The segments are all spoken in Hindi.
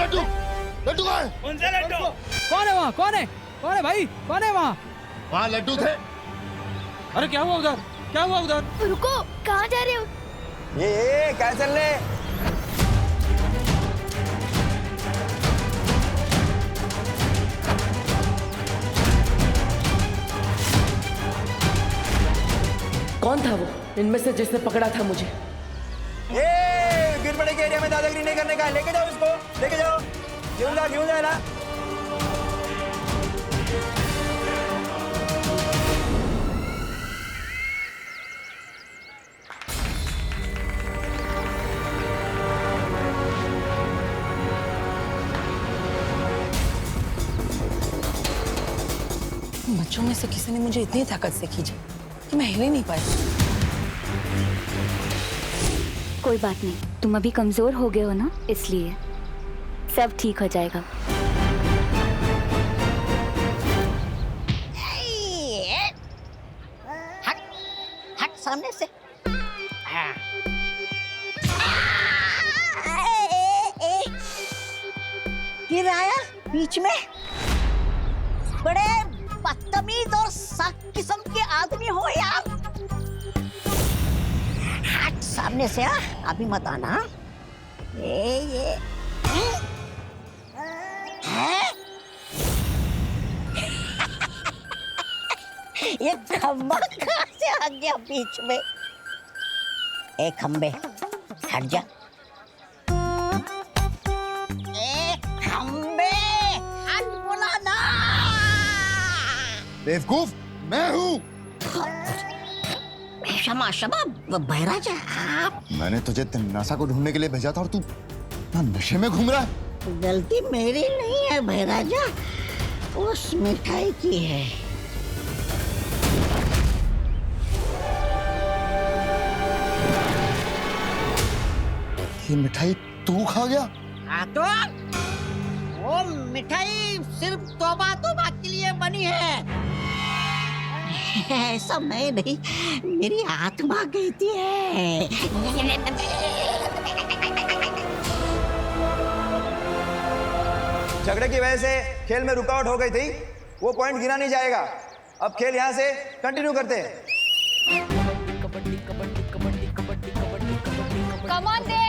लड्डू लड्डू कहाँ है? कौन सा लड्डू? कौन है वहाँ? कौन है भाई? कौन है वहाँ? वहाँ लड्डू थे। अरे क्या हुआ उधर? क्या हुआ उधर? रुको, कहाँ जा रहे हो? ये क्या चल रहे? कौन था वो इनमें से जिसने पकड़ा था मुझे? ये गिरबड़े के एरिया में दादागिरी नहीं करने का है। लेके जाओ इसको, लेके जाओ। क्यों जा ना? बच्चों में से किसी ने मुझे इतनी ताकत से खींचा कि मैं हिल ही नहीं पाई। कोई बात नहीं, तुम अभी कमजोर हो गए हो ना, इसलिए सब ठीक हो जाएगा। हट हट सामने से। गिर आया बीच में। बड़े बदतमीज और सख्त किस्म के आदमी हो यार। हट सामने से। अभी मत आना। ये हैं? ये खंबा कहाँ से आ गया बीच में? ए खंबे हट जा। ए खंबे हट बोला ना। बेवकूफ मैं हूँ। क्षमा क्षमा बहराजा आप। मैंने तुझे नशा को ढूंढने के लिए भेजा था और तू नशे में घूम रहा है। गलती मेरी नहीं है बहराजा, उस मिठाई की है। ये मिठाई तू खा गया? हाँ तो वो मिठाई सिर्फ तौबा तौबा के लिए बनी है। ऐसा मैं नहीं, मेरी आत्मा कहती है। झगड़े की वजह से खेल में रुकावट हो गई थी, वो पॉइंट गिना नहीं जाएगा। अब खेल यहाँ से कंटिन्यू करते हैं। Come on, Dev!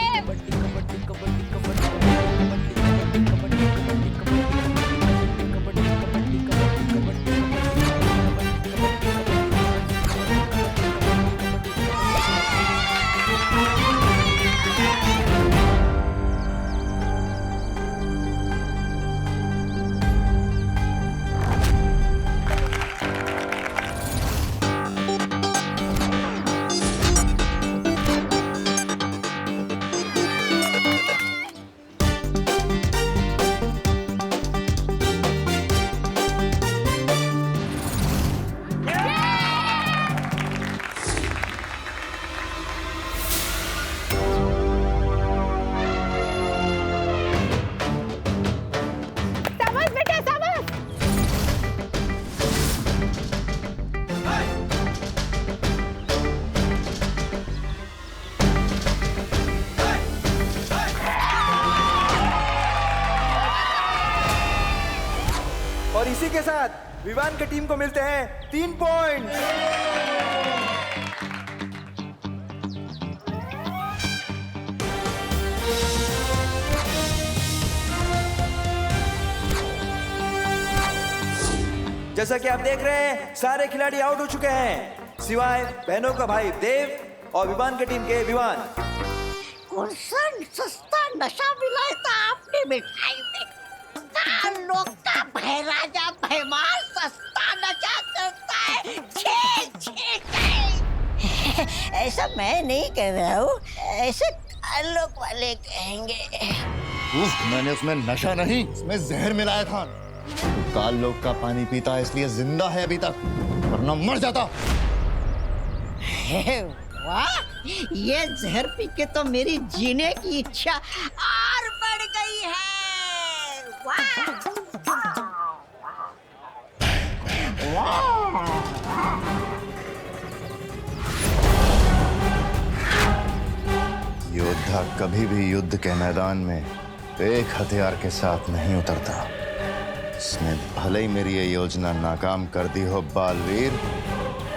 और इसी के साथ विवान की टीम को मिलते हैं 3 पॉइंट। जैसा कि आप देख रहे हैं, सारे खिलाड़ी आउट हो चुके हैं सिवाय बहनों का भाई देव और विवान की टीम के विवान। कौन सा सस्ता नशा मिलाया था आपने मिठाई में? लोग का बहराजा भैमार सस्ता नशा करता है। छे, छे, छे। ऐसा मैं नहीं कह रहा हूँ, ऐसे लोग वाले कहेंगे। मैंने उसमें नशा नहीं, उसमें जहर मिलाया था। काल लोग का पानी पीता है इसलिए जिंदा है अभी तक, वरना मर जाता। वाह, ये जहर पी के तो मेरी जीने की इच्छा और बढ़ गई है। वाह, योद्धा कभी भी युद्ध के मैदान में एक हथियार के साथ नहीं उतरता। इसने भले ही मेरी ये योजना नाकाम कर दी हो बालवीर,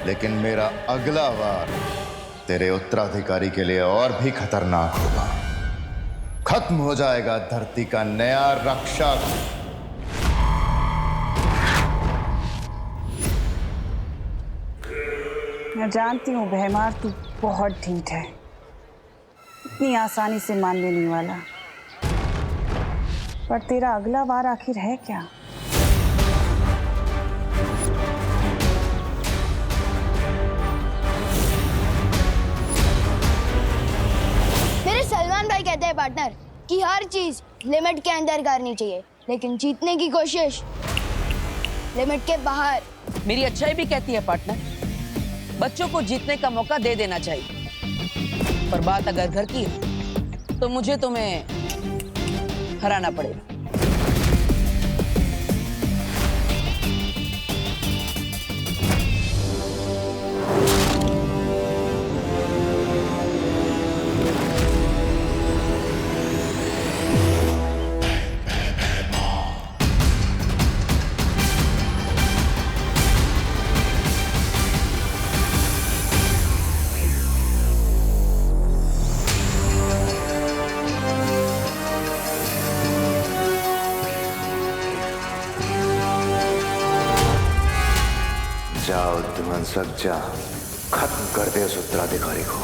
लेकिन मेरा अगला वार तेरे उत्तराधिकारी के लिए और भी खतरनाक होगा। खत्म हो जाएगा धरती का नया रक्षक। मैं जानती हूँ भैमार, तू बहुत ढीठ है, इतनी आसानी से मानने नहीं वाला। पर तेरा अगला वार आखिर है क्या? मेरे सलमान भाई कहते हैं पार्टनर कि हर चीज लिमिट के अंदर करनी चाहिए, लेकिन जीतने की कोशिश लिमिट के बाहर। मेरी अच्छाई भी कहती है पार्टनर, बच्चों को जीतने का मौका दे देना चाहिए, पर बात अगर घर की है तो मुझे तुम्हें हराना पड़ेगा। जाओ ध्वंसक जा, खत्म कर दे उस उत्तराधिकारी को।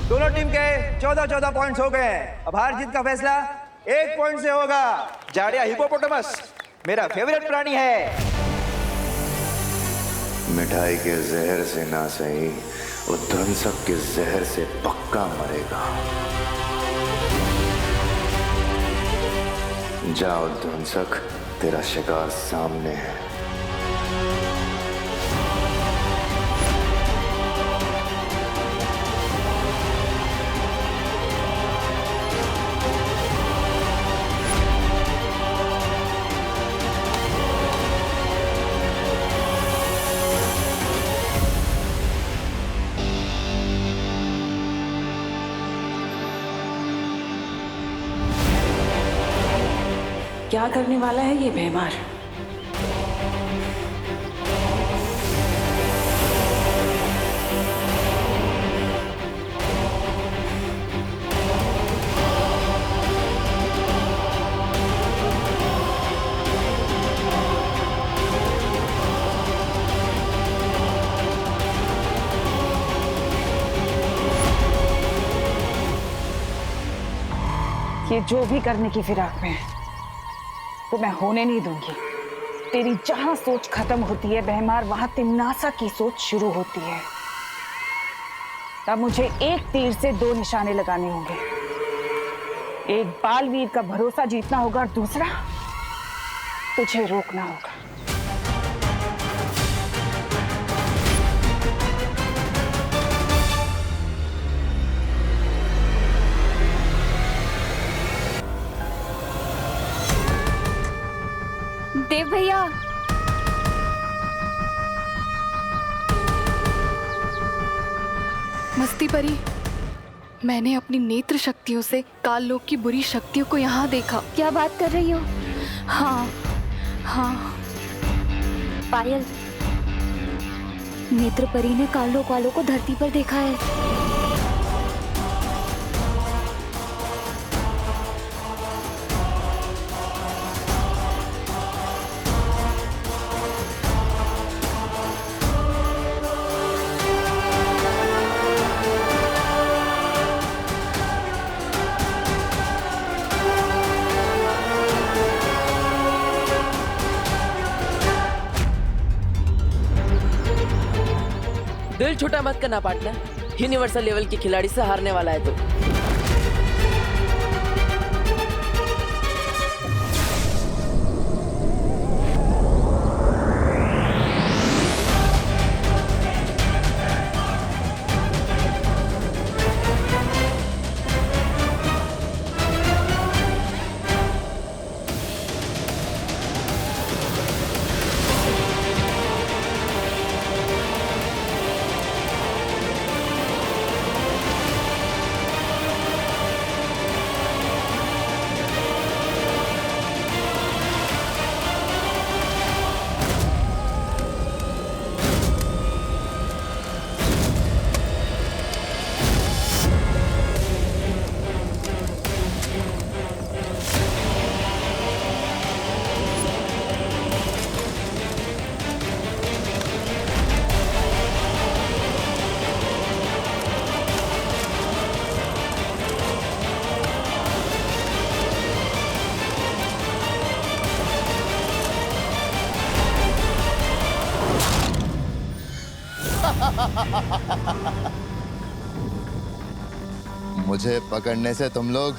दोनों टीम के 14-14 पॉइंट्स हो गए। अब हार जीत का फैसला 1 पॉइंट से होगा। जाड़िया हिपोपोटामस मेरा फेवरेट प्राणी है। मिठाई के जहर से ना सही, वो ध्वंसक के जहर से पक्का मरेगा। जाओ ध्वंसक, तेरा शिकार सामने है। क्या करने वाला है ये भैमार? ये जो भी करने की फिराक में है तो मैं होने नहीं दूंगी। तेरी जहां सोच खत्म होती है भैमार, वहां तिम्नासा की सोच शुरू होती है। तब मुझे एक तीर से 2 निशाने लगाने होंगे। एक बालवीर का भरोसा जीतना होगा और दूसरा तुझे रोकना होगा। देव भैया, मस्ती परी, मैंने अपनी नेत्र शक्तियों से काल लोक की बुरी शक्तियों को यहाँ देखा। क्या बात कर रही हो? हाँ हाँ। पायल, नेत्र परी ने काल लोक वालों को धरती पर देखा है। दिल छोटा मत करना पार्टनर, यूनिवर्सल लेवल के खिलाड़ी से हारने वाला है तो। मुझे पकड़ने से तुम लोग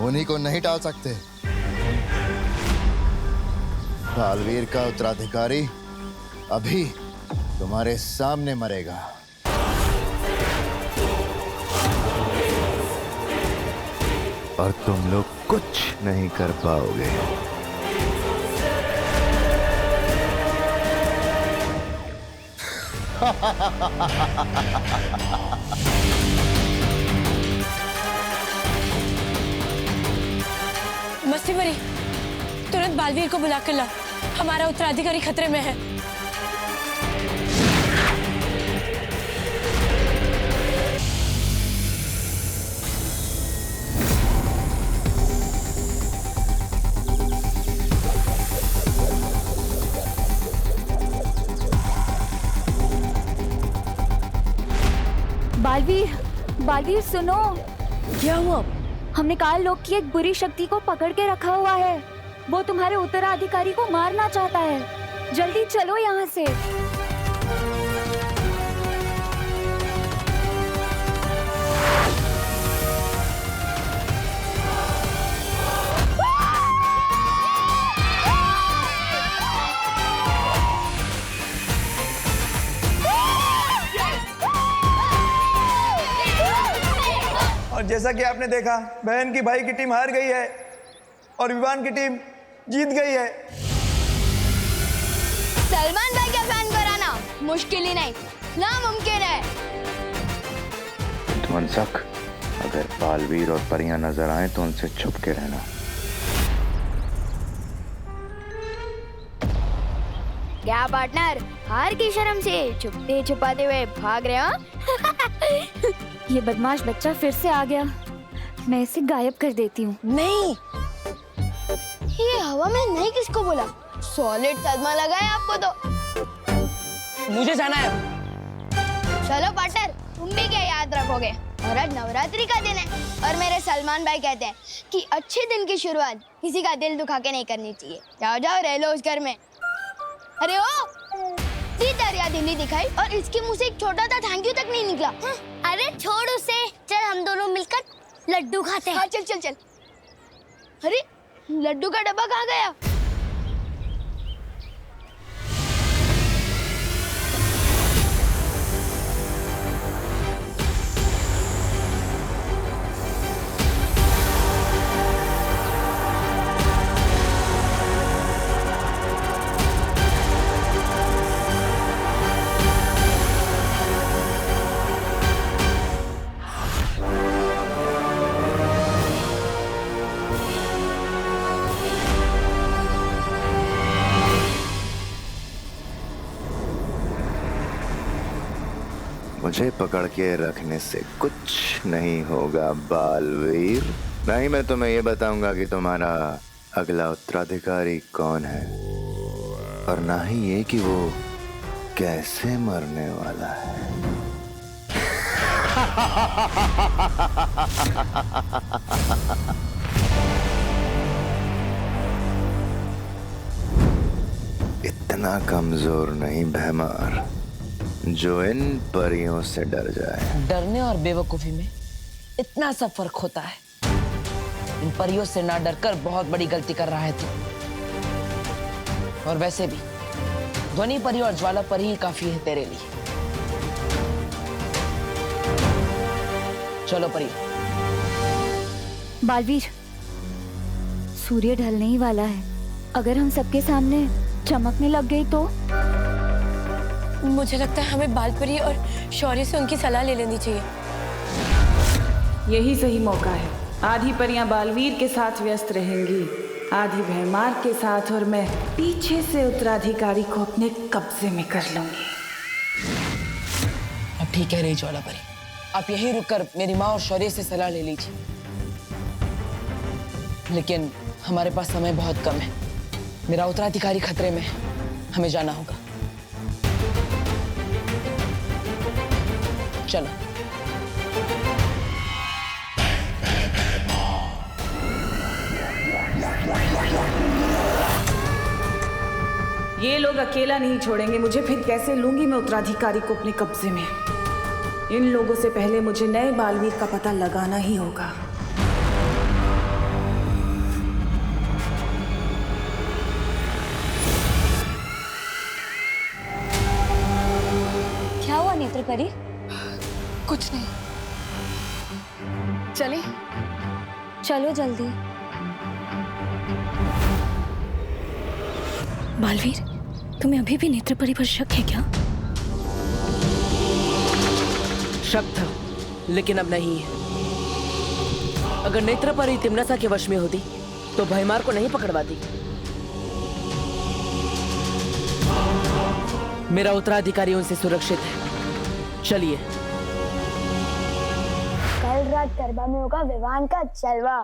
उन्हीं को नहीं टाल सकते। बालवीर का उत्तराधिकारी अभी तुम्हारे सामने मरेगा। और तुम लोग कुछ नहीं कर पाओगे। मस्ती मरी, तुरंत बालवीर को बुला कर लाओ, हमारा उत्तराधिकारी खतरे में है। बालवीर, बालवीर सुनो। क्या हुआ? हमने काल लोक की एक बुरी शक्ति को पकड़ के रखा हुआ है। वो तुम्हारे उत्तराधिकारी को मारना चाहता है। जल्दी चलो यहाँ से। और जैसा कि आपने देखा, बहन की भाई की टीम हार गई है और विवान की टीम जीत गई है। सलमान भाई का फैन कराना मुश्किल ही नहीं, नामुमकिन है। मनसक, अगर बालवीर और परियां नजर आए तो उनसे छुप के रहना। क्या पार्टनर, हार की शर्म से छुपते छुपाते हुए भाग रहे हो? ये बदमाश बच्चा फिर से आ गया। मैं इसे गायब कर देती हूँ। नहीं, ये हवा में नहीं किसको बोला? सॉलिड सदमा लगा है आपको तो। मुझे जाना है। चलो पार्टनर, तुम भी क्या याद रखोगे? और आज नवरात्रि का दिन है और मेरे सलमान भाई कहते हैं कि अच्छे दिन की शुरुआत किसी का दिल दुखा के नहीं करनी चाहिए। जाओ जाओ, रह लो उस घर में। अरे ओ, दरिया दिल्ली दिखाई और इसके मुंह से एक छोटा सा थैंक यू तक नहीं निकला। अरे छोड़ उसे, चल हम दोनों मिलकर लड्डू खाते हैं। हाँ चल चल चल। अरे लड्डू का डब्बा कहाँ गया? मुझे पकड़ के रखने से कुछ नहीं होगा बालवीर। नहीं, मैं तुम्हें ये बताऊंगा कि तुम्हारा अगला उत्तराधिकारी कौन है, और ना ही ये कि वो कैसे मरने वाला है। इतना कमजोर नहीं भैमार जो इन परियों से डर जाए। डरने और बेवकूफी में इतना सा फर्क होता है। इन परियों से ना डरकर बहुत बड़ी गलती कर रहा है तू। और वैसे भी ध्वनि परी और ज्वाला परी ही काफी है तेरे लिए। चलो परी। बालवीर, सूर्य ढलने ही वाला है। अगर हम सबके सामने चमकने लग गई तो? मुझे लगता है हमें बालपरी और शौर्य से उनकी सलाह ले लेनी चाहिए। यही सही मौका है। आधी परियां बालवीर के साथ व्यस्त रहेंगी, आधी भैमार के साथ, और मैं पीछे से उत्तराधिकारी को अपने कब्जे में कर लूंगी। अब ठीक है रही ज्वाला परी, आप यहीं रुककर मेरी माँ और शौर्य से सलाह ले लीजिए। लेकिन हमारे पास समय बहुत कम है। मेरा उत्तराधिकारी खतरे में है, हमें जाना होगा। चलो। ये लोग अकेला नहीं छोड़ेंगे मुझे, फिर कैसे लूंगी मैं उत्तराधिकारी को अपने कब्जे में। इन लोगों से पहले मुझे नए बालवीर का पता लगाना ही होगा। क्या हुआ नेत्र परी? कुछ नहीं, चले। चलो जल्दी। बालवीर, तुम्हें अभी भी नेत्रपरी पर शक है क्या? शक था, लेकिन अब नहीं है। अगर नेत्रपरी तिमनसा के वश में होती तो भयमार को नहीं पकड़वाती। मेरा उत्तराधिकारी उनसे सुरक्षित है। चलिए। कल रात गरबा में होगा विवान का जलवा।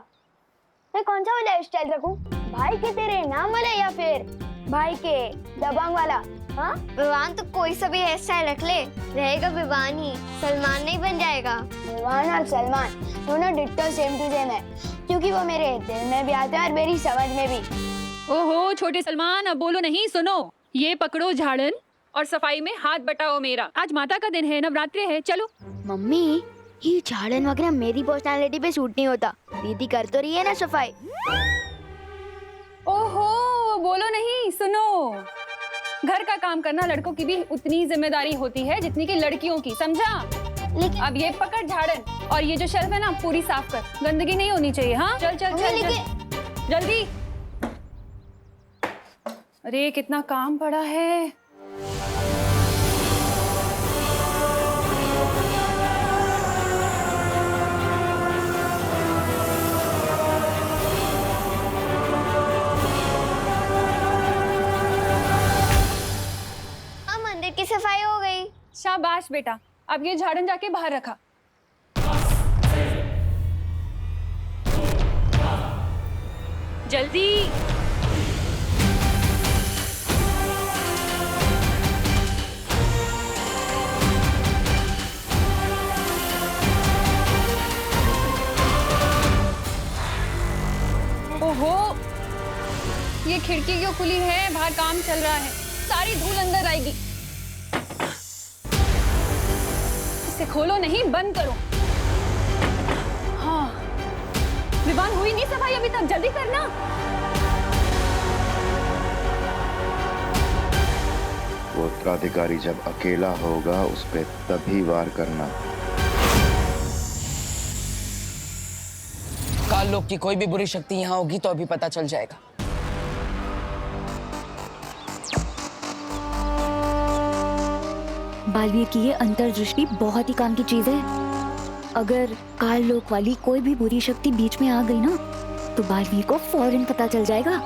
मैं कौन सा वाला स्टाइल रखूं? भाई के तेरे नाम वाला या फिर भाई के दबंग वाला? हाँ, विवान तो कोई सा भी हेयर स्टाइल रख ले, रहेगा विवान ही, सलमान नहीं बन जाएगा। विवान और सलमान दोनों डिट्टो सेम टू सेम है, क्योंकि वो मेरे दिल में भी आते हैं और मेरी समझ में भी। ओहो छोटे सलमान, अब बोलो नहीं, सुनो। ये पकड़ो झाड़न और सफाई में हाथ बटाओ मेरा। आज माता का दिन है, नवरात्रि है, चलो। मम्मी, ये झाड़न वगैरह मेरी पर्सनालिटी पे सूट नहीं होता। दीदी कर तो रही है ना सफाई। ओहो बोलो नहीं, सुनो। घर का काम करना लड़कों की भी उतनी जिम्मेदारी होती है जितनी कि लड़कियों की, समझा? लेकिन अब ये पकड़ झाड़न और ये जो शेल्फ है ना पूरी साफ कर, गंदगी नहीं होनी चाहिए। हाँ चल चल चल, चल जल्दी। अरे कितना काम पड़ा है। मंदिर की सफाई हो गई। शाबाश बेटा, अब ये झाड़न जाके बाहर रखा। जल्दी। ओहो, ये खिड़की क्यों खुली है? बाहर काम चल रहा है, सारी धूल अंदर आएगी। इसे खोलो नहीं, बंद करो। हाँ, विवान हुई नहीं सफाई अभी तक, जल्दी करना। वो उत्तराधिकारी जब अकेला होगा उस पे तभी वार करना। काल लोक की कोई भी बुरी शक्ति यहाँ होगी तो अभी पता चल जाएगा। बालवीर की ये अंतर्दृष्टि बहुत ही काम की चीज है। अगर काल लोक वाली कोई भी बुरी शक्ति बीच में आ गई ना, तो बालवीर को फौरन पता चल जाएगा